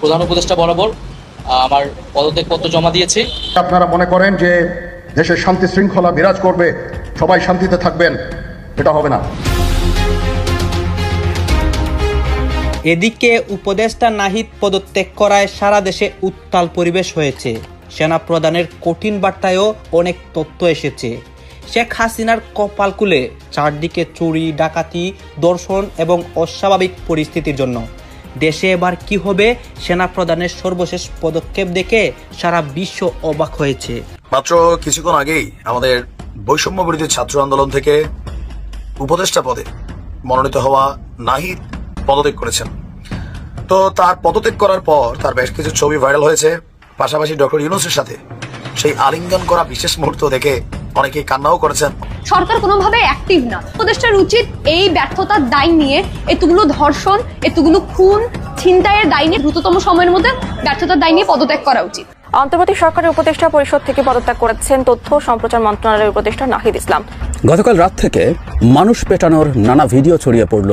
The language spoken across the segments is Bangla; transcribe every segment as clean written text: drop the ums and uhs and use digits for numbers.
প্রধান উপদেষ্টা বরাবর আমার পদত্যাগপত্র জমা দিয়েছি। আপনারা মনে করেন যে দেশে শান্তি শৃঙ্খলা বিরাজ করবে, সবাই শান্তিতে থাকবেন, এটা হবে না। এদিকে উপদেষ্টা নাহিদ পদত্যাগ করায় সারা দেশে উত্তাল পরিবেশ হয়েছে। সেনা প্রধানের কঠিন বার্তায়ও অনেক তথ্য এসেছে। শেখ হাসিনার কপালকুলে চারদিকে চুরি, ডাকাতি, ধর্ষণ এবং অস্বাভাবিক পরিস্থিতির জন্য দেশে এবার কি হবে, সেনা প্রধানের সর্বশেষ পদক্ষেপ দেখে সারা বিশ্ব অবাক হয়েছে। মাত্র কিছুক্ষণ আগেই আমাদের বৈষম্য বিরোধী ছাত্র আন্দোলন থেকে উপদেষ্টা পদে মনোনীত হওয়া নাহিদ পদত্যাগ করেছেন। তো তার পদত্যাগ করার পর তার বেশ কিছু ছবি ভাইরাল হয়েছে। পাশাপাশি ডক্টর ইউনূসের সাথে সেই আলিঙ্গন করা বিশেষ মুহূর্ত দেখে অনেকেই কান্নাও করেছেন। সরকার কোনোভাবে অ্যাক্টিভ না। উপদেষ্টার উচিত এই ব্যর্থতার দায় নিয়ে এতগুলো ধর্ষণ, এতগুলো খুন, ছিনতাইয়ের দায় নিয়ে দ্রুততম সময়ের মধ্যে ব্যর্থতার দায় নিয়ে পদত্যাগ করা উচিত। অন্তর্বর্তী সরকারের উপদেষ্টা পরিষদ থেকে পদত্যাগ করেছেন তথ্য সম্প্রচার মন্ত্রণালয়ের উপদেষ্টা নাহিদ ইসলাম। গতকাল রাত থেকে মানুষ পেটানোর নানা ভিডিও ছড়িয়ে পড়ল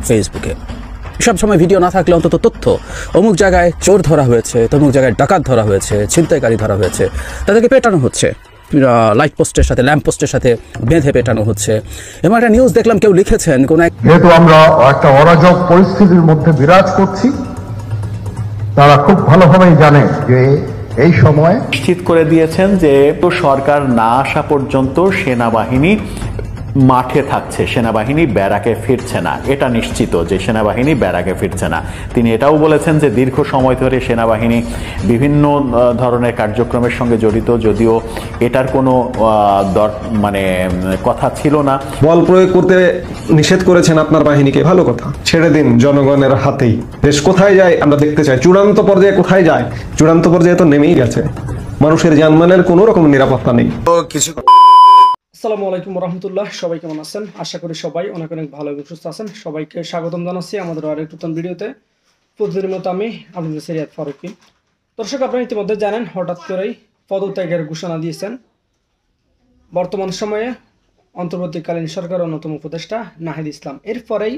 ফেসবুকে। সব সময় ভিডিও না থাকলে অন্তত তথ্য, অমুক জায়গায় চোর ধরা হয়েছে, তমুক জায়গায় ডাকাত ধরা হয়েছে, ছিনতাইকারী ধরা হয়েছে, তাদেরকে পেটানো হচ্ছে, লাইট পোস্টের সাথে ল্যাম্প পোস্টের সাথে বেঁধে পেটানো হচ্ছে। এবং একটা নিউজ দেখলাম, কেউ লিখেছেন কোন যেহেতু আমরা একটা অরাজক পরিস্থিতির মধ্যে বিরাজ করছি, তারা খুব ভালোভাবেই জানে যে এই সময় নিশ্চিত করে দিয়েছেন যে সরকার না আসা পর্যন্ত সেনাবাহিনী মাঠে থাকছে, সেনাবাহিনী ব্যারাকে ফিরছে না। এটা নিশ্চিত যে সেনাবাহিনী ব্যারাকে ফিরছে না। তিনি এটাও বলেছেন যে দীর্ঘ সময় ধরে সেনাবাহিনী বিভিন্ন ধরনের কার্যক্রমের সঙ্গে জড়িত, যদিও এটার কোনো কথা ছিল না। বল প্রয়োগ করতে নিষেধ করেছেন আপনার বাহিনীকে, ভালো কথা, ছেড়ে দিন জনগণের হাতেই। দেশ কোথায় যায় আমরা দেখতে চাই। চূড়ান্ত পর্যায়ে কোথায় যায়? চূড়ান্ত পর্যায়ে তো নেমেই গেছে। মানুষের জানমালের কোনো রকম নিরাপত্তা নেই। আসসালামু আলাইকুম রহমতুল্লাহ। সবাই কেমন আছেন? আশা করি সবাই অনেক অনেক ভালো এবং সুস্থ আছেন। সবাইকে স্বাগতম জানাচ্ছি আমাদের আরেকটি নতুন ভিডিওতে। প্রতিদিনের মতো আমি আপনাদের সিরিয়াত ফারুকি। দর্শক, আপনারা ইতিমধ্যে জানেন, হঠাৎ করেই পদত্যাগের ঘোষণা দিয়েছেন বর্তমান সময়ে অন্তর্বর্তীকালীন সরকার অন্যতম উপদেষ্টা নাহিদ ইসলাম। এরপরেই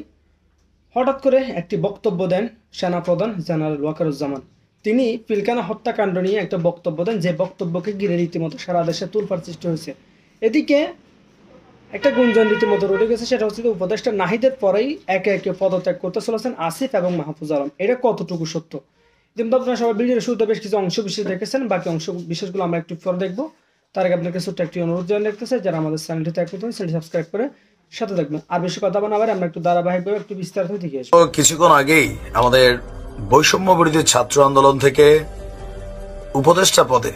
হঠাৎ করে একটি বক্তব্য দেন সেনাপ্রধান জেনারেল ওয়াকারুজ্জামান। তিনি পিলখানা হত্যাকাণ্ড নিয়ে একটা বক্তব্য দেন, যে বক্তব্যকে ঘিরে রীতিমতো সারা দেশে তোলপাড় সৃষ্টি হয়েছে। এদিকে একটা গুঞ্জন রীতিমতো রয়ে গেছে, সেটা হচ্ছে উপদেষ্টা নাহিদের পরেই একে একে পদত্যাগ করতে চলেছেন আসিফ এবং মাহফুজ আলম। এটা কতটুকু সত্য? কিন্তু আপনারা সবাই ভিডিওর শুরুতে বেশ কিছু অংশ বিশেষ দেখেছেন, বাকি অংশ বিশেষগুলো আমরা একটু পরে দেখবো। তার আগে আপনাকে ছোট্ট একটি অনুরোধ জানিয়ে রাখতেছে, যারা আমাদের চ্যানেলটিতে একটু চ্যানেলটি সাবস্ক্রাইব করে সাথে দেখবেন। আর বেশি কথা বানাবার আমরা একটু ধারাবাহিকভাবে একটু বিস্তারিত দেখে আসবো। কিছুক্ষণ আগেই আমাদের বৈষম্য বিরোধী ছাত্র আন্দোলন থেকে উপদেষ্টা পদে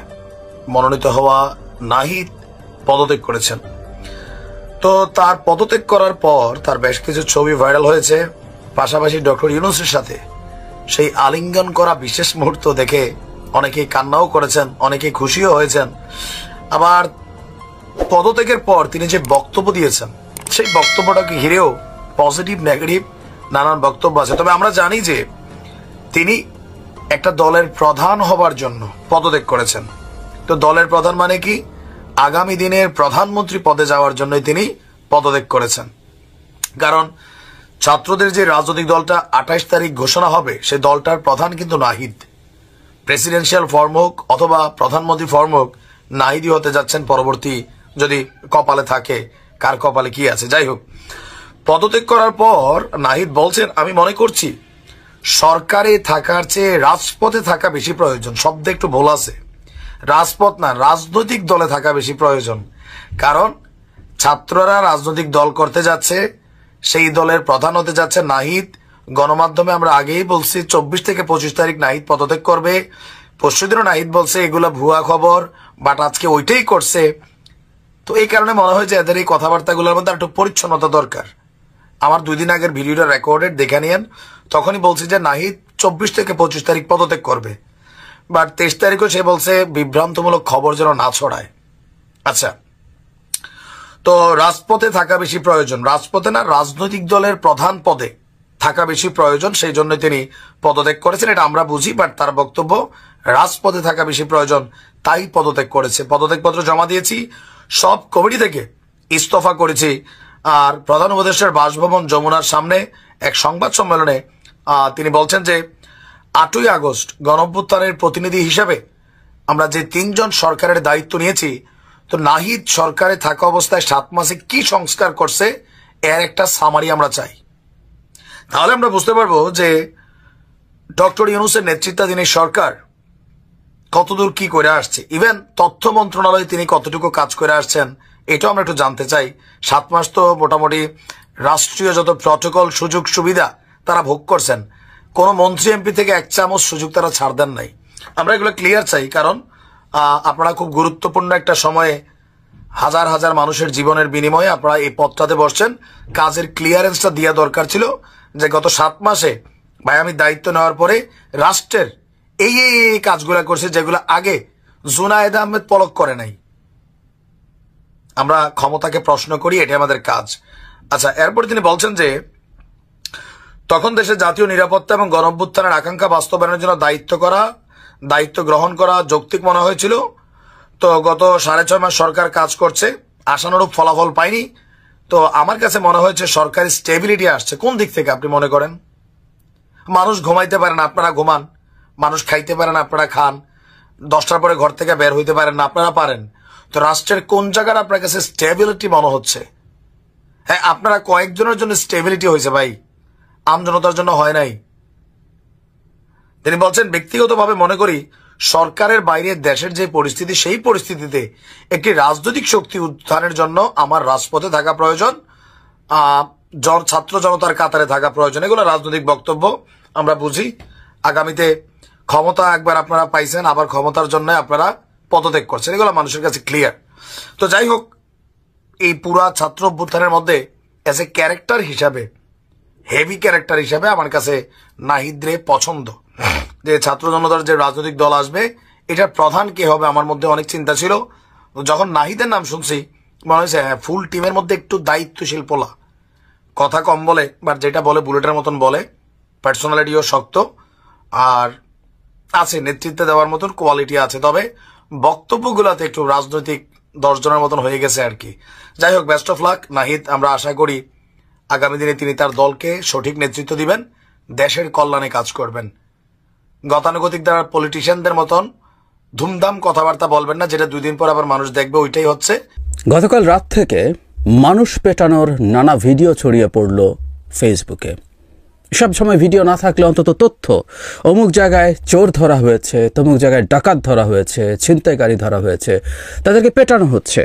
মনোনীত হওয়া নাহিদ পদত্যাগ করেছেন। তো তার পদত্যাগ করার পর তার বেশ কিছু ছবি ভাইরাল হয়েছে। পাশাপাশি ডক্টর ইউনূসের সাথে সেই আলিঙ্গন করা বিশেষ মুহূর্ত দেখে অনেকেই কান্নাও করেছেন, অনেকেই খুশিও হয়েছেন। আবার পদত্যাগের পর তিনি যে বক্তব্য দিয়েছেন, সেই বক্তব্যটাকে ঘিরেও পজিটিভ নেগেটিভ নানান বক্তব্য আছে। তবে আমরা জানি যে তিনি একটা দলের প্রধান হবার জন্য পদত্যাগ করেছেন। তো দলের প্রধান মানে কি? আগামী দিনের প্রধানমন্ত্রী পদে যাওয়ার জন্য তিনি পদত্যাগ করেছেন। কারণ ছাত্রদের যে রাজনৈতিক দলটা 28 তারিখ ঘোষণা হবে, সেই দলটার প্রধান কিন্তু নাহিদ। প্রেসিডেন্সিয়াল ফর্ম হোক অথবা প্রধানমন্ত্রী ফর্ম হোক, নাহিদই হতে যাচ্ছেন পরবর্তী, যদি কপালে থাকে, কার কপালে কি আছে। যাই হোক, পদত্যাগ করার পর নাহিদ বলছেন, আমি মনে করছি সরকারে থাকার চেয়ে রাজপথে থাকা বেশি প্রয়োজন। শব্দে একটু ভুল আছে, রাজপথ না, রাজনৈতিক দলে থাকা বেশি প্রয়োজন। কারণ ছাত্ররা রাজনৈতিক দল করতে যাচ্ছে, সেই দলের প্রধান হতে যাচ্ছে নাহিদ। গণমাধ্যমে আমরা আগেই বলছি 24 থেকে 25 তারিখ নাহিদ পদত্যাগ করবে। পরশুদিনও নাহিদ বলছে এগুলো ভুয়া খবর, বাট আজকে ওইটাই করছে। তো এই কারণে মনে হয় যে এদের এই কথাবার্তাগুলোর মধ্যে একটু পরিচ্ছন্নতা দরকার। আমার 2 দিন আগের ভিডিওটা রেকর্ডেড দেখে নিয়েন, তখনই বলছি যে নাহিদ 24 থেকে 25 তারিখ পদত্যাগ করবে। বাট 23 তারিখও সে বলছে বিভ্রান্তমূলক খবর যেন না ছড়ায়। আচ্ছা, তো রাজপথে থাকা বেশি প্রয়োজন, রাজপথে না, রাজনৈতিক দলের প্রধান পদে থাকা বেশি প্রয়োজন, সেই জন্য তিনি পদত্যাগ করেছেন। এটা আমরা বুঝি, বাট তার বক্তব্য রাজপথে থাকা বেশি প্রয়োজন, তাই পদত্যাগ করেছে। পদত্যাগপত্র জমা দিয়েছি, সব কমিটি থেকে ইস্তফা করেছি। আর প্রধান উপদেষ্টার বাসভবন যমুনার সামনে এক সংবাদ সম্মেলনে তিনি বলছেন যে 8ই আগস্ট গণঅভ্যুত্থানের প্রতিনিধি হিসেবে আমরা যে 3 জন সরকারের দায়িত্ব নিয়েছি, তো নাহিদ সরকারে থাকা অবস্থায় 7 মাসে কি সংস্কার করছে এর একটা সামারি আমরা চাই। তাহলে আমরা বুঝতে পারবো যে ডক্টর ইউনূসের নেতৃত্বাধীন সরকার কতদূর কি করে আসছে। ইভেন তথ্য মন্ত্রণালয়ে তিনি কতটুকু কাজ করে আসছেন এটাও আমরা একটু জানতে চাই। 7 মাস তো মোটামুটি রাষ্ট্রীয় যত প্রটোকল সুযোগ সুবিধা তারা ভোগ করছেন, কোন মন্ত্রী এমপি থেকে 1 চামচ সুযোগ তারা ছাড় দেন নাই। আমরা এগুলো ক্লিয়ার চাই, কারণ আপনারা খুব গুরুত্বপূর্ণ একটা সময়ে হাজার হাজার মানুষের জীবনের বিনিময়ে আপনারা এই পদটাতে বসছেন। কাজের ক্লিয়ারেন্সটা দেওয়া দরকার ছিল যে গত 7 মাসে ভাই আমি দায়িত্ব নেওয়ার পরে রাষ্ট্রের এই কাজগুলা করছে যেগুলো আগে জুনায়েদ আহমেদ পলক করে নাই। আমরা ক্ষমতাকে প্রশ্ন করি, এটা আমাদের কাজ। আচ্ছা, এরপর তিনি বলছেন যে তখন দেশের জাতীয় নিরাপত্তা এবং গণঅভ্যুত্থানের আকাঙ্ক্ষা বাস্তবায়নের জন্য দায়িত্ব গ্রহণ করা যৌক্তিক মনে হয়েছিল। তো গত 6.5 মাস সরকার কাজ করছে, আশানুরূপ ফলাফল পায়নি। তো আমার কাছে মনে হয়েছে সরকারি স্টেবিলিটি আসছে। কোন দিক থেকে আপনি মনে করেন? মানুষ ঘুমাইতে পারেন, আপনারা ঘুমান। মানুষ খাইতে পারেন, আপনারা খান। 10টার পরে ঘর থেকে বের হইতে পারেন না, আপনারা পারেন। তো রাষ্ট্রের কোন জায়গার আপনার কাছে স্টেবিলিটি মনে হচ্ছে? হ্যাঁ, আপনারা কয়েকজনের জন্য স্টেবিলিটি হয়েছে ভাই, আমজনতার জন্য হয় নাই। তিনি বলছেন ব্যক্তিগতভাবে মনে করি সরকারের বাইরে দেশের যে পরিস্থিতি, সেই পরিস্থিতিতে একটি রাজনৈতিক শক্তি উত্থানের জন্য আমার রাজপথে থাকা প্রয়োজন, ছাত্র জনতার কাতারে থাকা প্রয়োজন। এগুলো রাজনৈতিক বক্তব্য, আমরা বুঝি। আগামীতে ক্ষমতা একবার আপনারা পাইছেন, আবার ক্ষমতার জন্য আপনারা পদত্যাগ করছেন, এগুলো মানুষের কাছে ক্লিয়ার। তো যাই হোক, এই পুরা ছাত্র অভ্যুত্থানের মধ্যে এজ এ ক্যারেক্টার হিসাবে, হেভি ক্যারেক্টার হিসাবে আমার কাছে নাহিদরে পছন্দ। যে ছাত্র জনতার যে রাজনৈতিক দল আসবে, এটার প্রধান কে হবে আমার মধ্যে অনেক চিন্তা ছিল। যখন নাহিদের নাম শুনছি মনে হয়েছে হ্যাঁ, ফুল টিমের মধ্যে একটু দায়িত্বশীল পোলা, কথা কম বলে, বাট যেটা বলে বুলেটের মতন বলে, পার্সোনালিটিও শক্ত, আর আছে নেতৃত্বে দেওয়ার মতন কোয়ালিটি আছে। তবে বক্তব্যগুলোতে একটু রাজনৈতিক 10 জনের মতন হয়ে গেছে আর কি। যাই হোক, বেস্ট অফ লাক নাহিদ। আমরা আশা করি আগামী দিনে তিনি তার দলকে সঠিক নেতৃত্ব দিবেন, দেশের কল্যাণে কাজ করবেন। গতানুগতিক দ্বারা পলিটিশিয়ানদের মতন ধুমধাম কথাবার্তা বলবেন না, যেটা 2 দিন পর আবার মানুষ দেখবে। ওইটাই হচ্ছে গতকাল রাত থেকে মানুষ পেটানোর নানা ভিডিও ছড়িয়ে পড়ল ফেসবুকে। সব সময় ভিডিও না থাকলে অন্তত তথ্য, অমুক জায়গায় চোর ধরা হয়েছে, তমুক জায়গায় ডাকাত ধরা হয়েছে, ছিনতাইকারী ধরা হয়েছে, তাদেরকে পেটানো হচ্ছে,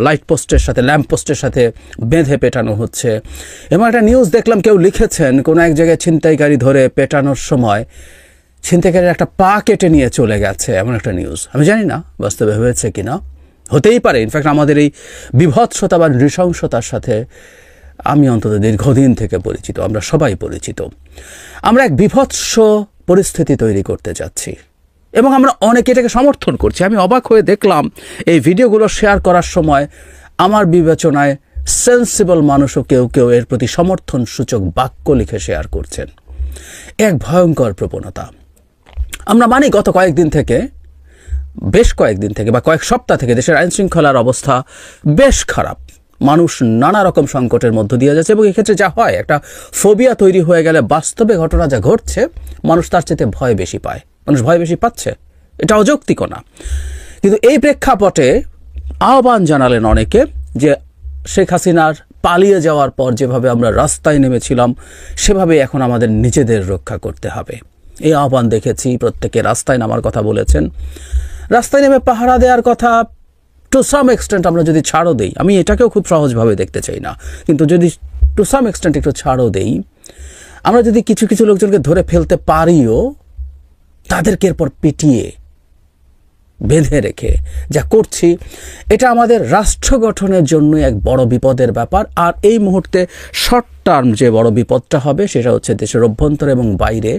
লাইট পোস্টের সাথে, ল্যাম্প পোস্টের সাথে বেঁধে পেটানো হচ্ছে। এবং একটা নিউজ দেখলাম, কেউ লিখেছেন কোনো এক জায়গায় ছিনতাইকারী ধরে পেটানোর সময় ছিনতাইকারীর একটা পা কেটে নিয়ে চলে গেছে, এমন একটা নিউজ। আমি জানি না বাস্তবে হয়েছে কিনা, হতেই পারে। ইনফ্যাক্ট আমাদের এই বিভৎসতা বা নৃশংসতার সাথে আমি অন্তত দীর্ঘদিন থেকে পরিচিত, আমরা সবাই পরিচিত। আমরা এক বিভৎস পরিস্থিতি তৈরি করতে যাচ্ছি এবং আমরা অনেকে এটাকে সমর্থন করছি। আমি অবাক হয়ে দেখলাম এই ভিডিওগুলো শেয়ার করার সময় আমার বিবেচনায় সেন্সিবল মানুষও কেউ কেউ এর প্রতি সমর্থন সূচক বাক্য লিখে শেয়ার করছেন। এক ভয়ঙ্কর প্রবণতা আমরা মানি। গত কয়েকদিন থেকে, বেশ কয়েকদিন থেকে বা কয়েক সপ্তাহ থেকে দেশের আইনশৃঙ্খলার অবস্থা বেশ খারাপ। মানুষ নানা রকম সংকটের মধ্য দিয়ে যাচ্ছে এবং এক্ষেত্রে যা হয়, একটা ফোবিয়া তৈরি হয়ে গেলে বাস্তবে ঘটনা যা ঘটছে মানুষ তার চেয়ে ভয় বেশি পায়, মানুষ ভয় বেশি পাচ্ছে। এটা অযৌক্তিক না, কিন্তু এই প্রেক্ষাপটে আহ্বান জানালেন অনেকে যে শেখ হাসিনার পালিয়ে যাওয়ার পর যেভাবে আমরা রাস্তায় নেমেছিলাম, সেভাবে এখন আমাদের নিজেদের রক্ষা করতে হবে। এই আহ্বান দেখেছি, প্রত্যেকে রাস্তায় নামার কথা বলেছেন। রাস্তায় নেমে পাহারা দেওয়ার কথা টু সাম এক্সটেন্ট আমরা যদি ছাড়ও দেই, আমি এটাকেও খুব সহজভাবে দেখতে চাই না, কিন্তু যদি টু সাম এক্সটেন্ট একটু ছাড়ও দেই, আমরা যদি কিছু কিছু লোকজনকে ধরে ফেলতে পারিও, তাদেরকে এরপর পিটিয়ে বেঁধে রেখে যা করছি, এটা আমাদের রাষ্ট্র গঠনের জন্য এক বড় বিপদের ব্যাপার। আর এই মুহূর্তে শর্ট টার্ম যে বড় বিপদটা হবে সেটা হচ্ছে দেশের অভ্যন্তর এবং বাইরে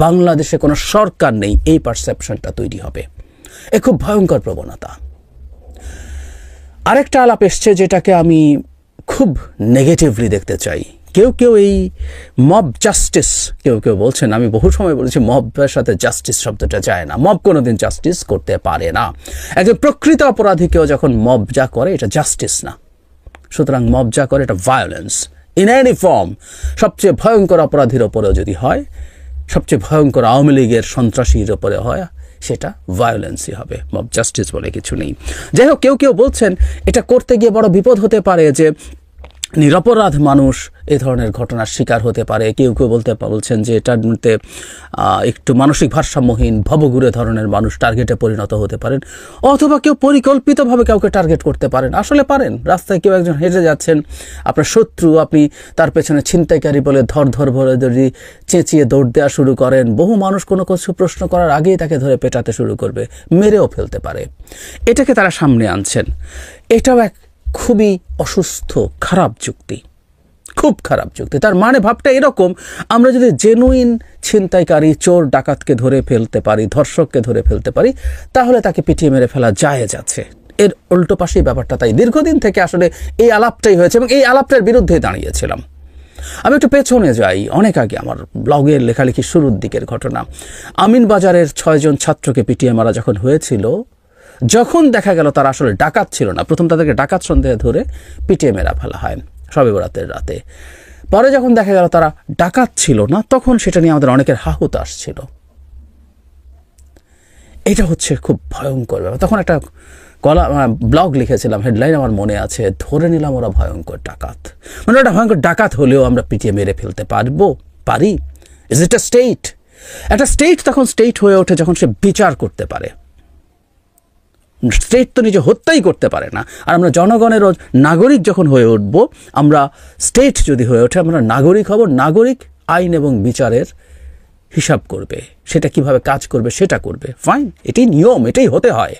বাংলাদেশে কোনো সরকার নেই, এই পারসেপশনটা তৈরি হবে। এ খুব ভয়ঙ্কর প্রবণতা। আরেকটা আলাপ এসছে যেটাকে আমি খুব নেগেটিভলি দেখতে চাই। কেউ কেউ এই মব জাস্টিস, কেউ কেউ বলছেন, আমি বহু সময় বলেছি মবের সাথে জাস্টিস শব্দটা যায় না। মব কোনোদিন জাস্টিস করতে পারে না। একজন প্রকৃত অপরাধীকেও যখন মব যা করে এটা জাস্টিস না। সুতরাং মব যা করে এটা ভায়োলেন্স ইন এনি ফর্ম। সবচেয়ে ভয়ঙ্কর অপরাধীর ওপরেও যদি হয় সবচেয়ে ভয়ঙ্কর আওয়ামী লীগের সন্ত্রাসীর ওপরে হয়, সেটা ভায়োলেন্সই হবে, মব জাস্টিস বলে কিছু নেই। যাই হোক, কেউ কেউ বলছেন এটা করতে গিয়ে বড় বিপদ হতে পারে, যে নিরপরাধ মানুষ এই ধরনের ঘটনার শিকার হতে পারে। কেউ কেউ বলছেন যে এটার মধ্যে একটু মানসিক ভারসাম্যহীন ভবঘুরে ধরনের মানুষ টার্গেটে পরিণত হতে পারেন, অথবা কেউ পরিকল্পিতভাবে কাউকে টার্গেট করতে পারেন। আসলে পারেন, রাস্তায় কেউ একজন হেঁটে যাচ্ছেন, আপনার শত্রু, আপনি তার পেছনে ছিনতাইকারী বলে ধর ভরে ধরে চেঁচিয়ে দৌড় দেওয়া শুরু করেন, বহু মানুষ কোনো কিছু প্রশ্ন করার আগেই তাকে ধরে পেটাতে শুরু করবে, মেরেও ফেলতে পারে। এটাকে তারা সামনে আনছেন। এটাও এক খুবই অসুস্থ, খারাপ যুক্তি, খুব খারাপ যুক্তি। তার মানে ভাবটা এরকম, আমরা যদি জেনুইন ছিনতাইকারী, চোর, ডাকাতকে ধরে ফেলতে পারি, ধর্ষককে ধরে ফেলতে পারি, তাহলে তাকে পিটিয়ে মেরে ফেলা জায়েজ আছে। এর উল্টো পাশেই ব্যাপারটা। তাই দীর্ঘদিন থেকে আসলে এই আলাপটাই হয়েছে এবং এই আলাপটার বিরুদ্ধে দাঁড়িয়েছিলাম। আমি একটু পেছনে যাই, অনেক আগে আমার ব্লগের লেখালেখির শুরুর দিকের ঘটনা। আমিনবাজারের 6 জন ছাত্রকে পিটিয়ে মারা যখন হয়েছিল, যখন দেখা গেল তারা আসলে ডাকাত ছিল না, প্রথম তাদেরকে ডাকাত সন্দেহে ধরে পিটিয়ে মেরা ফেলা হয় শবে বরাতের রাতে। পরে যখন দেখা গেল তারা ডাকাত ছিল না, তখন সেটা নিয়ে আমাদের অনেকের হাহুতাশ ছিল। এটা হচ্ছে খুব ভয়ঙ্কর ব্যাপার। তখন একটা ব্লগ লিখেছিলাম, হেডলাইন আমার মনে আছে, ধরে নিলাম ওরা ভয়ঙ্কর ডাকাত। মানে ওটা ভয়ঙ্কর ডাকাত হলেও আমরা পিটিয়ে মেরে ফেলতে পারি। Is it a state? একটা স্টেট তখন স্টেট হয়ে ওঠে যখন সে বিচার করতে পারে। স্টেট তো নিজে হত্যাই করতে পারে না, আর আমরা জনগণের নাগরিক যখন হয়ে উঠব, আমরা স্টেট যদি হয়ে ওঠে, আমরা নাগরিক হব। নাগরিক আইন এবং বিচারের হিসাব করবে, সেটা কিভাবে কাজ করবে সেটা করবে। ফাইন, এটাই নিয়ম, এটাই হতে হয়,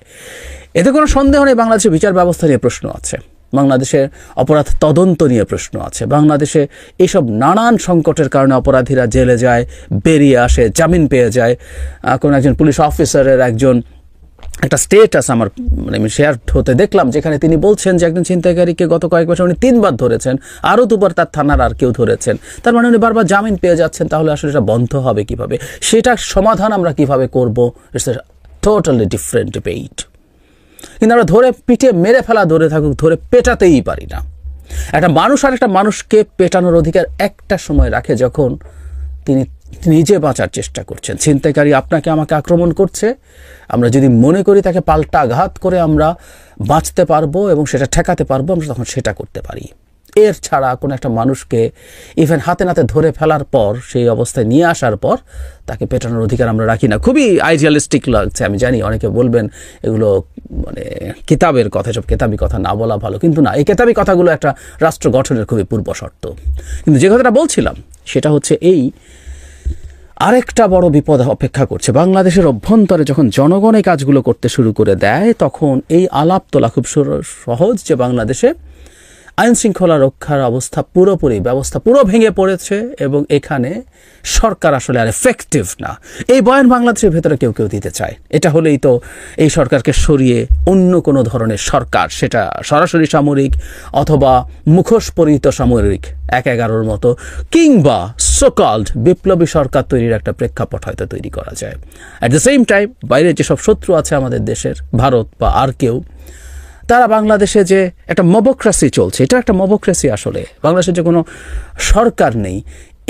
এতে কোনো সন্দেহ নেই। বাংলাদেশের বিচার ব্যবস্থা নিয়ে প্রশ্ন আছে, বাংলাদেশের অপরাধ তদন্ত নিয়ে প্রশ্ন আছে, বাংলাদেশে এইসব নানান সংকটের কারণে অপরাধীরা জেলে যায়, বেরিয়ে আসে, জামিন পেয়ে যায়। কোনো একজন পুলিশ অফিসারের একটা স্টেটাস আমার আমি শেয়ার হতে দেখলাম, যেখানে তিনি বলছেন যে একজন ছিনতাইকারীকে গত কয়েক বছর উনি 3 বার ধরেছেন, আরও 2 বার তার থানার আর কেউ ধরেছেন। তার মানে উনি বারবার জামিন পেয়ে যাচ্ছেন। তাহলে আসলে এটা বন্ধ হবে কিভাবে, সেটার সমাধান আমরা কিভাবে করব, it's a totally different debate. কিন্তু আমরা ধরে পিটিয়ে মেরে ফেলা, ধরে থাকুক, ধরে পেটাতেই পারি না। একটা মানুষ আর একটা মানুষকে পেটানোর অধিকার একটা সময় রাখে, যখন তিনি নিজে বাঁচার চেষ্টা করছেন। ছিনতাইকারী আপনাকে আমাকে আক্রমণ করছে, আমরা যদি মনে করি তাকে পাল্টা আঘাত করে আমরা বাঁচতে পারবো এবং সেটা ঠেকাতে পারবো, আমরা তখন সেটা করতে পারি। এর ছাড়া কোনো একটা মানুষকে ইভেন হাতে নাতে ধরে ফেলার পর, সেই অবস্থায় নিয়ে আসার পর তাকে পেটানোর অধিকার আমরা রাখি না। খুবই আইডিয়ালিস্টিক লাগছে, আমি জানি অনেকে বলবেন এগুলো মানে কিতাবের কথা, সব কেতাবি কথা না বলা ভালো, কিন্তু না, এই কেতাবি কথাগুলো একটা রাষ্ট্র গঠনের খুবই পূর্ব শর্ত। কিন্তু যে কথাটা বলছিলাম সেটা হচ্ছে এই, আরেকটা বড় বিপদ অপেক্ষা করছে বাংলাদেশের অভ্যন্তরে। যখন জনগণ এই কাজগুলো করতে শুরু করে দেয়, তখন এই আলাপ তোলা খুব সহজ যে বাংলাদেশে আইন শৃঙ্খলা রক্ষার ব্যবস্থা পুরো ভেঙে পড়েছে এবং এখানে সরকার আসলে আর এফেক্টিভ না। এই বয়ান বাংলাদেশের ভেতরে কেউ কেউ দিতে চায়। এটা হলেই তো এই সরকারকে সরিয়ে অন্য কোনো ধরনের সরকার, সেটা সরাসরি সামরিক অথবা মুখোশ পরিহিত সামরিক 1-11 মতো, কিংবা সোকল্ড বিপ্লবী সরকার তৈরির একটা প্রেক্ষাপট হয়তো তৈরি করা যায়। অ্যাট দ্য সেম টাইম বাইরে যেসব শত্রু আছে আমাদের দেশের, ভারত বা আর কেউ, তারা বাংলাদেশে যে একটা মবক্রেসি চলছে, এটা একটা মবক্রেসি। আসলে বাংলাদেশে যে কোনো সরকার নেই,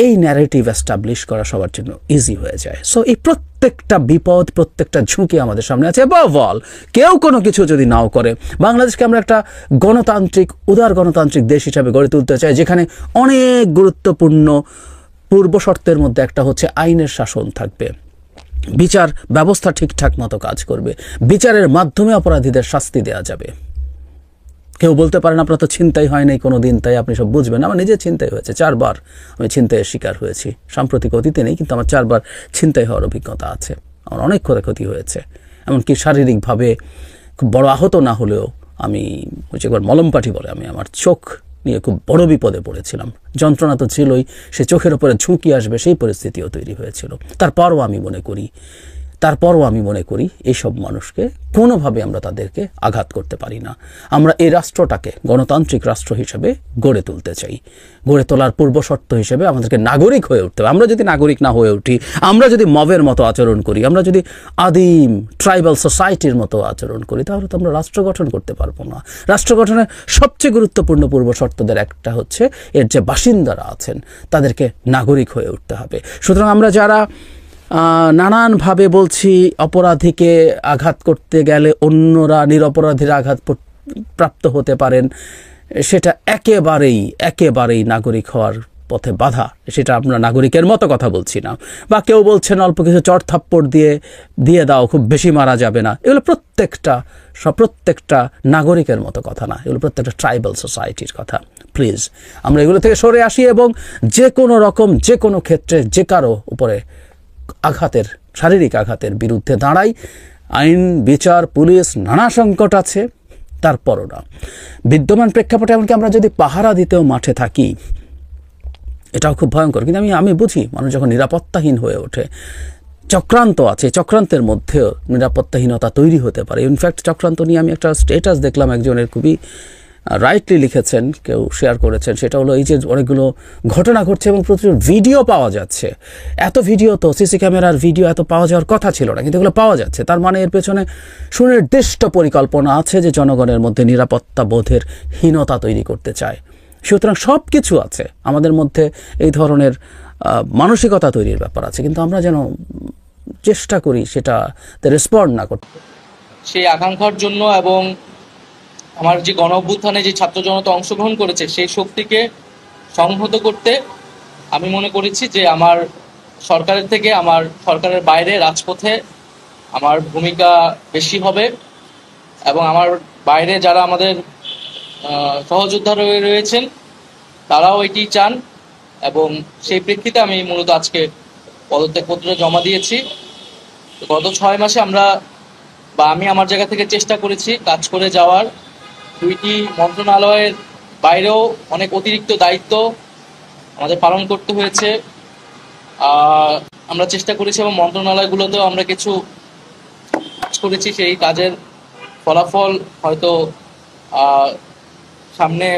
এই ন্যারেটিভ এস্টাবলিশ করা সবার জন্য ইজি হয়ে যায়। সো এই প্রত্যেকটা বিপদ, প্রত্যেকটা ঝুঁকি আমাদের সামনে আছে। অ্যাবভ অল, কেউ কোনো কিছু যদি নাও করে, বাংলাদেশকে আমরা একটা গণতান্ত্রিক, উদার গণতান্ত্রিক দেশ হিসাবে গড়ে তুলতে চাই, যেখানে অনেক গুরুত্বপূর্ণ পূর্ব শর্তের মধ্যে একটা হচ্ছে আইনের শাসন থাকবে, বিচার ব্যবস্থা ঠিকঠাক মতো কাজ করবে, বিচারের মাধ্যমে অপরাধীদের শাস্তি দেওয়া যাবে। কেউ বলতে পারেন আপনার তো ছিনতাই হয় নাই কোনো দিন, তাই আপনি সব বুঝবেন। আমার নিজের ছিনতাই হয়েছে, 4 বার আমি ছিনতাইয়ের শিকার হয়েছি। সাম্প্রতিক অতীতে নেই, কিন্তু আমার 4 বার ছিনতাই হওয়ার অভিজ্ঞতা আছে। আমার অনেক ক্ষয়ক্ষতি হয়েছে, এমনকি শারীরিকভাবে খুব বড় আহত না হলেও আমি একবার মলমপাটি বলে আমি আমার চোখ নিয়ে খুব বড় বিপদে পড়েছিলাম। যন্ত্রণা তো ছিলই, সে চোখের ওপরে ঝুঁকি আসবে সেই পরিস্থিতিও তৈরি হয়েছিল। তারপরও আমি মনে করি তারপরও আমি মনে করি এইসব মানুষকে কোনোভাবে আমরা তাদেরকে আঘাত করতে পারি না। আমরা এই রাষ্ট্রটাকে গণতান্ত্রিক রাষ্ট্র হিসেবে গড়ে তুলতে চাই। গড়ে তোলার পূর্বশর্ত হিসেবে আমাদেরকে নাগরিক হয়ে উঠতে হবে। আমরা যদি নাগরিক না হয়ে উঠি, আমরা যদি মবের মতো আচরণ করি, আমরা যদি আদিম ট্রাইবাল সোসাইটির মতো আচরণ করি, তাহলে তো আমরা রাষ্ট্র গঠন করতে পারবো না। রাষ্ট্র গঠনের সবচেয়ে গুরুত্বপূর্ণ পূর্বশর্তদের একটা হচ্ছে এর যে বাসিন্দারা আছেন তাদেরকে নাগরিক হয়ে উঠতে হবে। সুতরাং আমরা যারা নানানভাবে বলছি অপরাধীকে আঘাত করতে গেলে অন্যরা নিরপরাধীরা আঘাত প্রাপ্ত হতে পারেন, সেটা একেবারেই নাগরিক হওয়ার পথে বাধা। সেটা আমরা নাগরিকের মতো কথা বলছি না। বা কেউ বলছেন অল্প কিছু চড় থাপ্পড় দিয়ে দাও, খুব বেশি মারা যাবে না। এগুলো প্রত্যেকটা নাগরিকের মতো কথা না, এগুলো প্রত্যেকটা ট্রাইবাল সোসাইটির কথা। প্লিজ আমরা এগুলো থেকে সরে আসি এবং যে কোনো রকম যে কোনো ক্ষেত্রে যে কারো উপরে শারীরিক আঘাতের বিরুদ্ধে দাঁড়াই। আইন, বিচার, পুলিশ নানা সংকট আছে, তারপরও না বিদ্যমান প্রেক্ষাপটে এমনকি আমরা যদি পাহারা দিতেও মাঠে থাকি, এটাও খুব ভয়ঙ্কর। কিন্তু আমি বুঝি মানুষ যখন নিরাপত্তাহীন হয়ে ওঠে, চক্রান্ত আছে, চক্রান্তের মধ্যেও নিরাপত্তাহীনতা তৈরি হতে পারে। ইনফ্যাক্ট চক্রান্ত নিয়ে আমি একটা স্ট্যাটাস দেখলাম, একজনের খুবই রাইটলি লিখেছেন, কেউ শেয়ার করেছেন। সেটা হলো এই যে অনেকগুলো ঘটনা ঘটছে এবং প্রচুর ভিডিও পাওয়া যাচ্ছে। এত ভিডিও তো সিসি ক্যামেরার ভিডিও এত পাওয়া যাওয়ার কথা ছিল না, কিন্তু এগুলো পাওয়া যাচ্ছে। তার মানে এর পেছনে সুনির্দিষ্ট পরিকল্পনা আছে যে জনগণের মধ্যে নিরাপত্তা বোধের হীনতা তৈরি করতে চায়। সুতরাং সব কিছু আছে আমাদের মধ্যে, এই ধরনের মানসিকতা তৈরির ব্যাপার আছে, কিন্তু আমরা যেন চেষ্টা করি সেটাতে রেসপন্ড না করতে। সেই আকাঙ্ক্ষার জন্য এবং আমার যে গণ অভ্যুত্থানে যে ছাত্র জনতা অংশগ্রহণ করেছে সেই শক্তিকে সংহত করতে আমি মনে করেছি যে আমার সরকারের থেকে আমার সরকারের বাইরে রাজপথে আমার ভূমিকা বেশি হবে এবং আমার বাইরে যারা আমাদের সহযোদ্ধা রয়েছেন তারাও এটি চান এবং সেই প্রেক্ষিতে আমি মূলত আজকে পদত্যাগপত্র জমা দিয়েছি। গত 6 মাসে আমি আমার জায়গা থেকে চেষ্টা করেছি কাজ করে যাওয়ার। 2টি মন্ত্রণালয়ের বাইরেও অনেক অতিরিক্ত দায়িত্ব আমাদের পালন করতে হয়েছে। আমরা চেষ্টা করেছি এবং মন্ত্রণালয়গুলোতেও আমরা কিছু কাজ করেছি। সেই কাজের ফলাফল হয়তো সামনে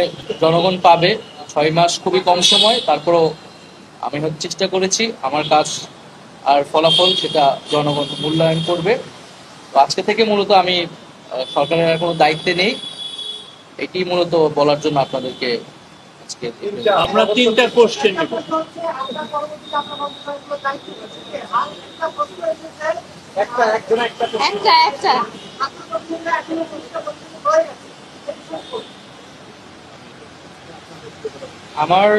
জনগণ পাবে। 6 মাস খুবই কম সময়, তারপরও আমি চেষ্টা করেছি আমার কাজ আর ফলাফল সেটা জনগণ মূল্যায়ন করবে। তো আজকে থেকে মূলত আমি সরকারের আর কোনো দায়িত্বে নেই, এটি মূলত বলার জন্য আপনাদেরকে আজকে আমরা 3টা কোশ্চেন নেব। একটা আমার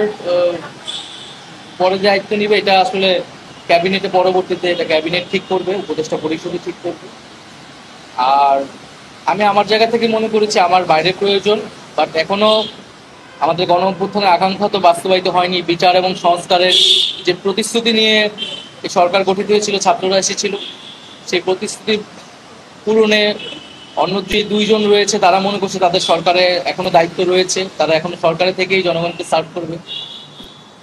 পরে দায়িত্ব নিবে এটা আসলে ক্যাবিনেটে পরবর্তীতে এটা ক্যাবিনেট ঠিক করবে, উপদেষ্টা পরিষদে ঠিক করবে। আর আমি আমার জায়গা থেকে মনে করেছি আমার বাইরের প্রয়োজন, বাট এখনো আমাদের গণ অভ্যুত্থানের আকাঙ্ক্ষা তো বাস্তবায়িত হয়নি। বিচার এবং সংস্কারের যে প্রতিশ্রুতি নিয়ে এই সরকার গঠিত হয়েছিল, ছাত্ররা এসেছিল, সেই প্রতিশ্রুতি পূরণে অন্য যে 2 জন রয়েছে তারা মনে করছে তাদের সরকারে এখনো দায়িত্ব রয়েছে, তারা এখনো সরকারে থেকেই জনগণকে সার্ভ করবে।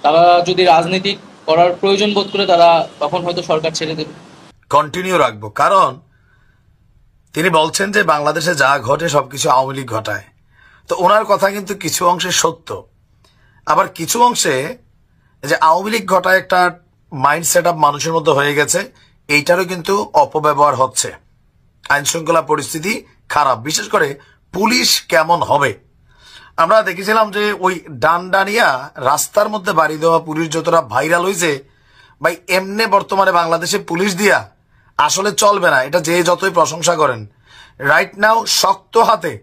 তারা যদি রাজনীতি করার প্রয়োজন বোধ করে তারা তখন হয়তো সরকার ছেড়ে দেবে। কন্টিনিউ রাখবো, কারণ তিনি বলছেন যে বাংলাদেশে যা ঘটে সবকিছু আওয়ামী লীগ ঘটায়। তো ওনার কথা কিন্তু কিছু অংশে সত্য, আবার কিছু অংশে যে আওয়ামী লীগ ঘটায় একটা মাইন্ড সেট আপ মানুষের মধ্যে হয়ে গেছে, এইটারও কিন্তু অপব্যবহার হচ্ছে। আইন শৃঙ্খলা পরিস্থিতি খারাপ, বিশেষ করে পুলিশ কেমন হবে। আমরা দেখেছিলাম যে ওই ডান্ডানিয়া রাস্তার মধ্যে বাড়ি দেওয়া পুলিশ যতটা ভাইরাল হয়েছে, ভাই এমনে বর্তমানে বাংলাদেশে পুলিশ দিয়া আসলে চলবে না। এটা যে যতই প্রশংসা করেন, রাইট নাও শক্ত হাতে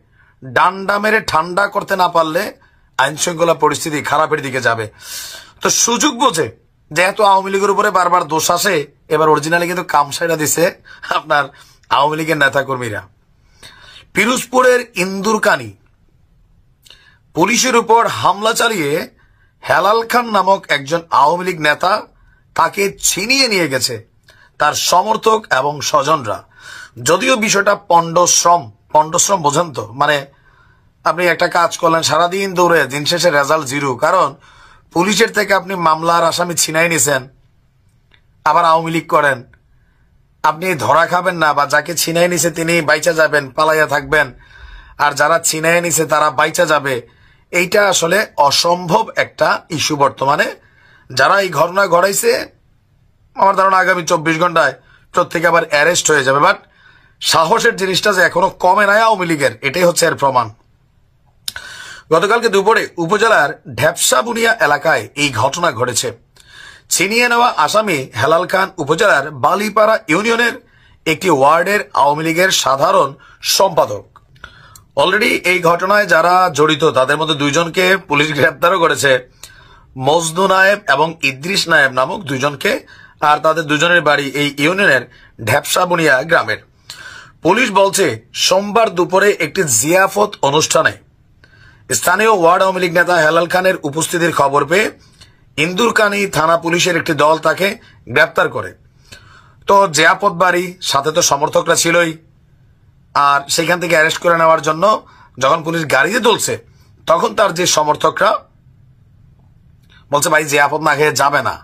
ডান্ডা মেরে ঠান্ডা করতে না পারলে আইন শৃঙ্খলা পরিস্থিতি খারাপের দিকে যাবে। তো সুযোগ বোঝে যেহেতু আওয়ামী লীগের উপরে বারবার দোষ আসে, এবার অরিজিনালি কিন্তু কামসাইরা দিছে আপনার আওয়ামী লীগের নেতাকর্মীরা। পিরোজপুরের ইন্দুরকানি পুলিশের উপর হামলা চালিয়ে হেলাল খান নামক একজন আওয়ামী লীগ নেতা তাকে ছিনিয়ে নিয়ে গেছে তার সমর্থক এবং স্বজনরা। যদিও বিষয়টা পণ্ডশ্রম বোঝেন তো, মানে আপনি একটা কাজ করলেন সারাদিন দৌড়ে, দিন শেষে রেজাল্ট 0, কারণ পুলিশের থেকে আপনি মামলার আসামি ছিনাই নিছেন, আবার আওয়ামী লীগ করেন, আপনি ধরা খাবেন না, বা যাকে ছিনাই নিছে তিনি বাইচা যাবেন, পালাইয়া থাকবেন, আর যারা ছিনাই নিছে তারা বাইচা যাবে, এইটা আসলে অসম্ভব একটা ইস্যু বর্তমানে। যারা এই ঘটনা ঘটাইছে আমার ধারণা আগামী 24 ঘন্টায় প্রত্যেকে আবার অ্যারেস্ট হয়ে যাবে। বাট সাহসের জিনিসটা যে এখনো কমে নাই আওয়ামী লীগের, এটাই হচ্ছে এর প্রমাণ। গতকালকে দুপুরে উপজেলার ঢ্যাপসা বুনিয়া এলাকায় এই ঘটনা ঘটেছে। ছিনিয়ে নেওয়া আসামি হেলাল খান উপজেলার বালিপাড়া ইউনিয়নের একটি ওয়ার্ডের আওয়ামী লীগের সাধারণ সম্পাদক। অলরেডি এই ঘটনায় যারা জড়িত তাদের মধ্যে 2 জনকে পুলিশ গ্রেপ্তারও করেছে, মজনু নায়েব এবং ইদ্রিস নায়েব নামক 2 জনকে, আর তাদের 2 জনের বাড়ি এই ইউনিয়নের ঢ্যাপসা বুনিয়া গ্রামের। পুলিশ বলছে সোমবার দুপুরে একটি জিয়াফত অনুষ্ঠানে স্থানীয় ওয়ার্ড আওয়ামী লীগ নেতা হেলাল খানের উপস্থিতির খবর পেয়ে ইন্দুরকানী থানা পুলিশের একটি দল তাকে গ্রেপ্তার করে। তো জিয়াফত বাড়ি, সাথে তো সমর্থকরা ছিলই, আর সেখান থেকে অ্যারেস্ট করে নেওয়ার জন্য যখন পুলিশ গাড়িতে তুলছে তখন তার যে সমর্থকরা বলছে ভাই জিয়াফত না খেয়ে যাবে না,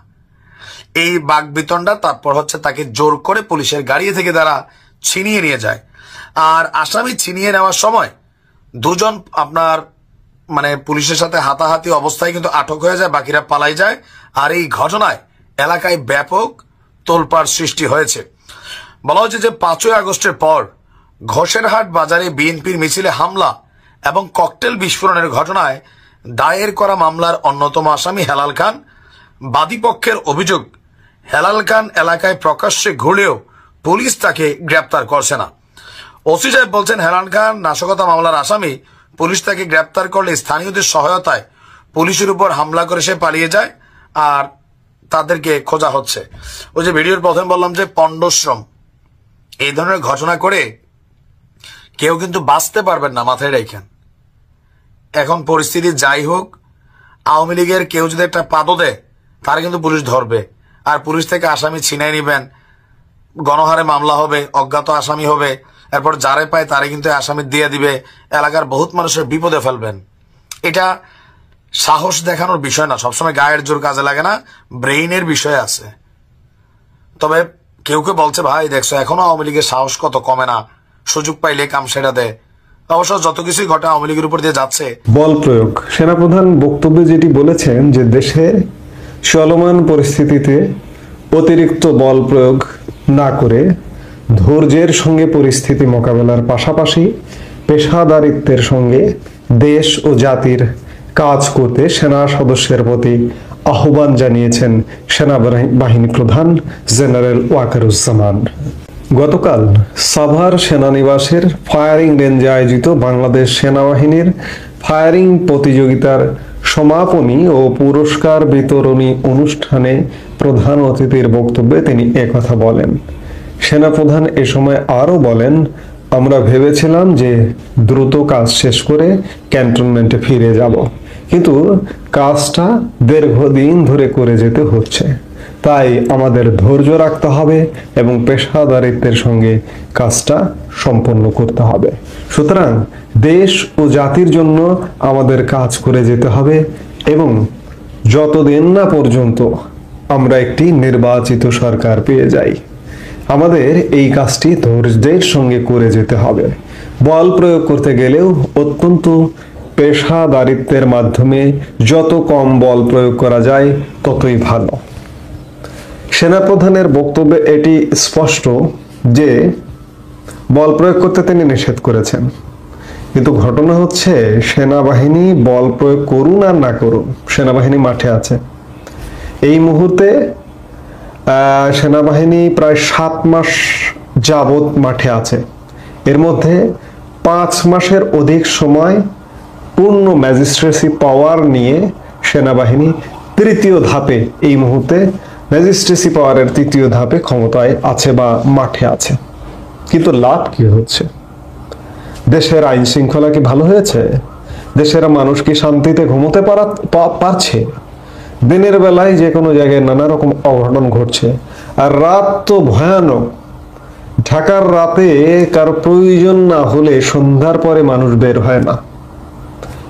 এই বাকবিতণ্ডা। তারপর হচ্ছে তাকে জোর করে পুলিশের গাড়ি থেকে তারা ছিনিয়ে নিয়ে যায়। আর আসামি ছিনিয়ে নেওয়ার সময় 2 জন আপনার মানে পুলিশের সাথে হাতাহাতি অবস্থায় কিন্তু আটক হয়ে যায়, বাকিরা পালাই যায়। আর এই ঘটনায় এলাকায় ব্যাপক তোলপাড় সৃষ্টি হয়েছে। বলা হচ্ছে যে 5ই আগস্টের পর ঘোষেরহাট বাজারে বিএনপির মিছিলে হামলা এবং ককটেল বিস্ফোরণের ঘটনায় দায়ের করা মামলার অন্যতম আসামি হেলাল খান। বাদীপক্ষের অভিযোগ, হেলাল খান এলাকায় প্রকাশ্যে ঘুরলেও পুলিশ তাকে গ্রেপ্তার করছে না। ওসি সাহেব বলছেন হেলাল খান নাশকতা মামলার আসামি, পুলিশ তাকে গ্রেপ্তার করলে স্থানীয়দের সহায়তায় পুলিশের উপর হামলা করে সে পালিয়ে যায়, আর তাদেরকে খোঁজা হচ্ছে। ওই যে ভিডিওর প্রথমে বললাম যে পণ্ডশ্রম, এই ধরনের ঘটনা করে কেউ কিন্তু বাঁচতে পারবেন না, মাথায় রাখেন। এখন পরিস্থিতি যাই হোক, আওয়ামী লীগের কেউ যদি একটা পাদও দেয় তারা কিন্তু পুলিশ ধরবে, আর পুলিশ থেকে আসামি ছিনাই নিবেন, গণহারে মামলা হবে, অজ্ঞাত আসামি হবে, এরপর যারে পায় তারে কিন্তু আসামি দিয়ে দিবে, এলাকার বহুত মানুষের বিপদে ফেলবেন। এটা সাহস দেখানোর বিষয় না, সবসময় গায়ের জোর কাজে লাগে না, ব্রেইনের বিষয় আছে। তবে কেউ কেউ বলছে ভাই দেখছো এখনো আওয়ামী লীগের সাহস কত কমে না, সুযোগ পাইলে কাম সেটা দেয়। অবশ্য যত কিছুই ঘটে আওয়ামী লীগের উপর দিয়ে যাচ্ছে। বল প্রয়োগ, সেনাপ্রধান বক্তব্যে যেটি বলেছেন যে দেশে চলমান পরিস্থিতিতে অতিরিক্ত বল প্রয়োগ না করে ধৈর্যের সঙ্গে পরিস্থিতি মোকাবেলার পাশাপাশি পেশাদারিত্বের সঙ্গে দেশ ও জাতির কাজ করতে সেনা সদস্যের প্রতি আহ্বান জানিয়েছেন সেনাবাহিনী প্রধান জেনারেল ওয়াকারুজ্জামান। গতকাল সাভার সেনানিবাসের ফায়ারিং রেঞ্জে আয়োজিত বাংলাদেশ সেনাবাহিনীর ফায়ারিং প্রতিযোগিতার সমাপনী ও পুরস্কার বিতরণী অনুষ্ঠানে প্রধান অতিথির বক্তব্যে তিনি একথা বলেন। সেনাপ্রধান এ সময় আরো বলেন, আমরা ভেবেছিলাম যে দ্রুত কাজ শেষ করে ক্যান্টনমেন্টে ফিরে যাব, কিন্তু কাজটা দীর্ঘদিন ধরে করে যেতে হচ্ছে, তাই আমাদের ধৈর্য রাখতে হবে এবং পেশাদারিত্বের সঙ্গে কাজটা সম্পন্ন করতে হবে। সুতরাং দেশ ও জাতির জন্য আমাদের কাজ করে যেতে হবে এবং যতদিন না পর্যন্ত আমরা একটি নির্বাচিত সরকার পেয়ে যাই আমাদের এই কাজটি ধৈর্যের সঙ্গে করে যেতে হবে। বল প্রয়োগ করতে গেলেও অত্যন্ত পেশাদারিত্বের মাধ্যমে যত কম বল প্রয়োগ করা যায় ততই ভালো। সেনাপ্রধানের বক্তব্যে এটি স্পষ্ট যে বল প্রয়োগ করতে তিনি নিষেধ করেছেন, কিন্তু ঘটনা হচ্ছে সেনাবাহিনী বল প্রয়োগ করুন আর না করুন, সেনাবাহিনী মাঠে আছে। এই মুহূর্তে সেনাবাহিনী প্রায় 7 মাস যাবত মাঠে আছে। এর মধ্যে 5 মাসের অধিক সময় পূর্ণ ম্যাজিস্ট্রেসি পাওয়ার নিয়ে সেনাবাহিনী তৃতীয় ধাপে, এই মুহূর্তে ম্যাজিস্ট্রেসি পাওয়ারের 3য় ধাপে ক্ষমতায় আছে বা মাঠে আছে। কিন্তু লাভ কি হচ্ছে? দেশের আইন শৃঙ্খলা কি ভালো হয়েছে? দেশের মানুষ কি শান্তিতে ঘুমোতে পারছে? দিনের বেলায় যে কোনো জায়গায় নানা রকম অঘটন ঘটছে, আর রাত তো ভয়ানক। ঢাকার রাতে কারো প্রয়োজন না হলে সন্ধ্যার পরে মানুষ বের হয় না,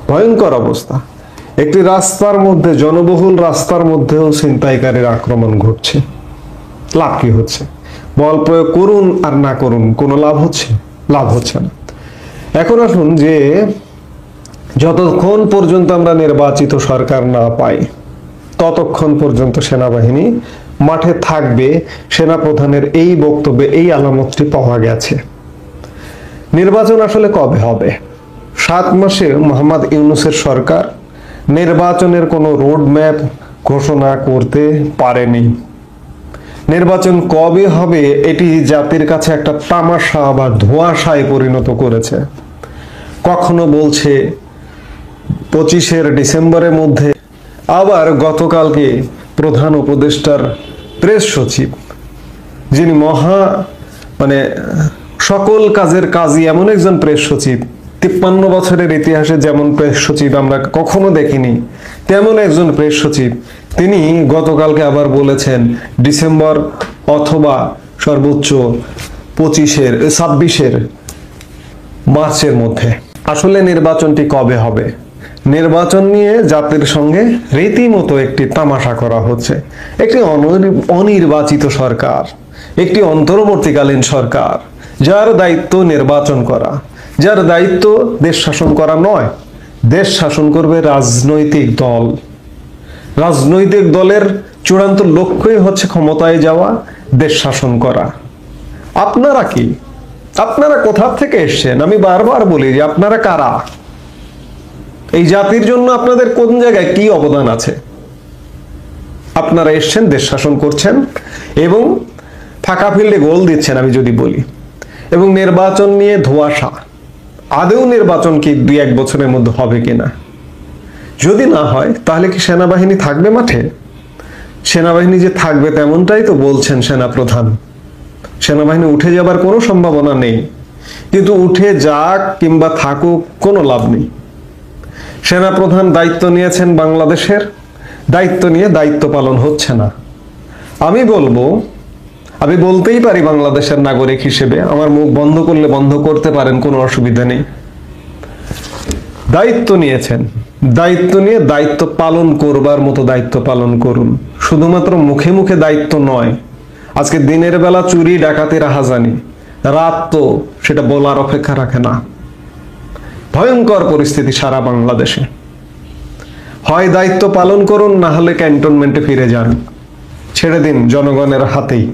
ভয়ঙ্কর অবস্থা। একটি রাস্তার মধ্যে, জনবহুল রাস্তার মধ্যেও ছিনতাইকারীর আক্রমণ ঘটছে। লাভ কি হচ্ছে? বল প্রয়োগ করুন আর না করুন, কোনো লাভ হচ্ছে? লাভ হচ্ছে না। এখন আসুন যে যতক্ষণ পর্যন্ত আমরা নির্বাচিত সরকার না পাই ততক্ষণ পর্যন্ত সেনাবাহিনী মাঠে থাকবে। সেনাপ্রধানের এই বক্তব্যে এই আলামতটি পাওয়া গেছে। নির্বাচন আসলে কবে হবে? 7 মাসে মোহাম্মদ ইউনূসের সরকার নির্বাচনের কোনো রোড ম্যাপ ঘোষণা করতে পারেনি। নির্বাচন কবে হবে এটি জাতির কাছে একটা তামাশা বা ধোঁয়াশায় পরিণত করেছে। কখনো বলছে 25 ডিসেম্বরের মধ্যে, আবার গতকালকে প্রধান উপদেষ্টার প্রেস সচিব, যিনি সকল কাজের কাজী এমন একজন প্রেস সচিব, 53 বছরের ইতিহাসে যেমন প্রেস সচিব আমরা কখনো দেখিনি তেমন একজন প্রেস সচিব, তিনি গতকালকে আবার বলেছেন ডিসেম্বর অথবা সর্বোচ্চ 26 মার্চের মধ্যে। আসলে নির্বাচনটি কবে হবে? নির্বাচন নিয়ে জাতির সঙ্গে রীতিমতো একটি তামাশা করা হচ্ছে। একটি অনির্বাচিত সরকার, একটি অন্তর্বর্তীকালীন সরকার, যার দায়িত্ব নির্বাচন করা, যার দায়িত্ব দেশ শাসন করা নয়। দেশ শাসন করবে রাজনৈতিক দল। রাজনৈতিক দলের চূড়ান্ত লক্ষ্যই হচ্ছে ক্ষমতায় যাওয়া, দেশ শাসন করা। আপনারা কি? আপনারা কোথা থেকে এসেছেন? আমি বারবার বলি যে আপনারা কারা? এই জাতির জন্য আপনাদের কোন জায়গায় কি অবদান আছে? আপনারা এসেছেন, দেশ শাসন করছেন এবং ফাঁকা ফিল্ডে গোল দিচ্ছেন আমি যদি বলি, এবং নির্বাচন নিয়ে ধোঁয়াশা। আদৌ নির্বাচন কি 2-1 বছরের মধ্যে হবে কিনা? যদি না হয় তাহলে কি সেনাবাহিনী থাকবে মাঠে? সেনাবাহিনী যে থাকবে তেমনটাই তো বলছেন সেনাপ্রধান। সেনাবাহিনী উঠে যাবার কোনো সম্ভাবনা নেই, কিন্তু উঠে যাক কিংবা থাকুক কোনো লাভ নেই। সেনাপ্রধান দায়িত্ব নিয়েছেন বাংলাদেশের, দায়িত্ব নিয়ে দায়িত্ব পালন হচ্ছে না। আমি বলতেই পারি বাংলাদেশের নাগরিক হিসেবে, আমার মুখ বন্ধ করলে বন্ধ করতে পারেন, কোনো অসুবিধা নেই। দায়িত্ব নিয়েছেন, দায়িত্ব নিয়ে দায়িত্ব পালন করবার মতো দায়িত্ব পালন করুন। শুধুমাত্র মুখে মুখে দায়িত্ব নয়। আজকে দিনের বেলা চুরি ডাকাতি রাহাজানি, রাত তো সেটা বলার অপেক্ষা রাখে না। ভয়ঙ্কর পরিস্থিতি সারা বাংলাদেশে। হয় দায়িত্ব পালন করুন, না হলে ক্যান্টনমেন্টে ফিরে যান। ছেড়ে দিন জনগণের হাতেই।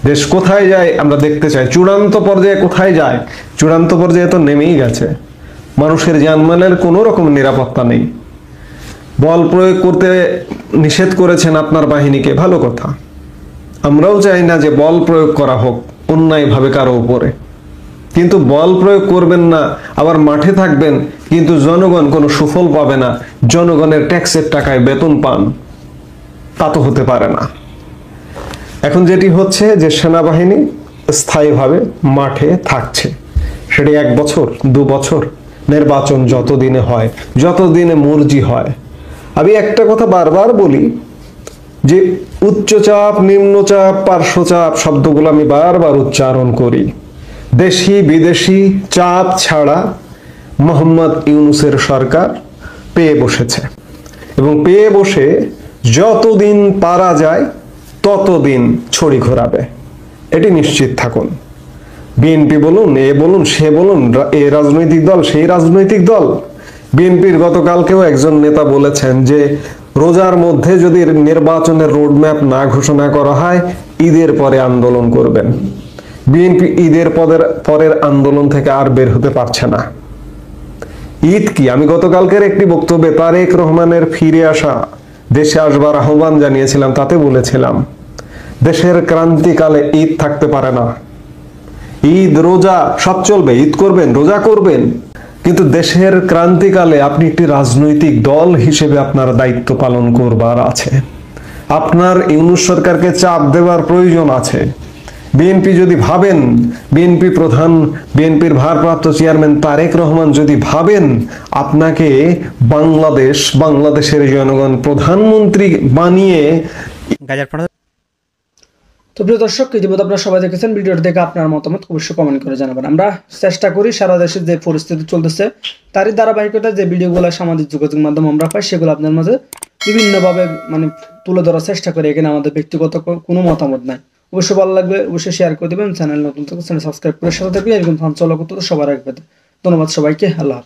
দেশ কোথায় যায় আমরা দেখতে চাই। চূড়ান্ত পর্যায়ে কোথায় যায়? চূড়ান্ত পর্যায়ে তো নেমেই গেছে। মানুষের জানমালের কোনো রকম নিরাপত্তা নেই। বল প্রয়োগ করতে নিষেধ করেছেন আপনার বাহিনীকে, ভালো কথা। আমরাও চাই না যে বল প্রয়োগ করা হোক অন্যায়ভাবে কারো উপরে, কিন্তু বল প্রয়োগ করবেন না, আবার মাঠে থাকবেন, কিন্তু জনগণ কোনো সুফল পাবে না, জনগণের ট্যাক্সের টাকায় বেতন পান, তা তো হতে পারে না। এখন যেটি হচ্ছে যে সেনাবাহিনী স্থায়ীভাবে মাঠে থাকছে, সেটি 1 বছর 2 বছর, নির্বাচন যতদিনে হয়, যতদিনে মর্জি হয়। আমি একটা কথা বারবার বলি যে উচ্চচাপ, নিম্নচাপ, পার্শ্বচাপ শব্দগুলো আমি বারবার উচ্চারণ করি। দেশি বিদেশি চাপ ছাড়া মোহাম্মদ ইউনূসের সরকার পেয়ে বসেছে, এবং পেয়ে বসে যতদিন পারা যায় ততদিন ছড়ি ঘোরাবে, এটি নিশ্চিত থাকুন। বিএনপি বলুন, এ বলুন, সে বলুন, এ রাজনৈতিক দল, সেই রাজনৈতিক দল। বিএনপির গতকালকেও একজন নেতা বলেছেন যে রোজার মধ্যে যদি নির্বাচনের রোডম্যাপ না ঘোষণা করা হয়, ঈদের পরে আন্দোলন করবেন। বিএনপি ঈদের পরের আন্দোলন থেকে আর বের হতে পারছে না। ঈদ কি? আমি গতকালকের একটি বক্তব্যে তারেক রহমানের ফিরে আসা, দেশে আসবার আহ্বান জানিয়েছিলাম, তাতে বলেছিলাম দেশের ক্রান্তিকালে ঈদ থাকতে পারে না। ঈদ রোজা সব চলবে, ঈদ করবেন, রোজা করবেন, কিন্তু দেশের ক্রান্তিকালে আপনি একটি রাজনৈতিক দল হিসেবে আপনার দায়িত্ব পালন করবার আছে। আপনার ইউনূস সরকারকে চাপ দেওয়ার প্রয়োজন আছে। বিএনপি যদি ভাবেন, বিএনপি প্রধান, বিএনপির ভারপ্রাপ্ত চেয়ারম্যান তারেক রহমান যদি ভাবেন আপনাকে বাংলাদেশের জনগণ প্রধানমন্ত্রী বানিয়ে। তো প্রিয় দর্শক, ইতিমধ্যে আপনারা সবাই দেখেছেন, ভিডিওটি দেখে আপনার মতামত অবশ্যই কমেন্ট করে জানাবেন। আমরা চেষ্টা করি সারা দেশে যে পরিস্থিতি চলতেছে তারই ধারাবাহিকতা যে ভিডিওগুলো সামাজিক যোগাযোগ মাধ্যম আমরা পাই সেগুলো আপনার মাঝে বিভিন্নভাবে তুলে ধরার চেষ্টা করি। এখানে আমাদের ব্যক্তিগত কোনো মতামত নাই, অবশ্যই ভালো লাগবে, অবশ্যই শেয়ার করে দেবেন। চ্যানেল নতুন থেকে চ্যানেল সাবস্ক্রাইব করে সাথে থাকবেন, এরকম ফান চলা করতে সবার আগে পেতে। ধন্যবাদ সবাইকে, আল্লাহ হাফেজ।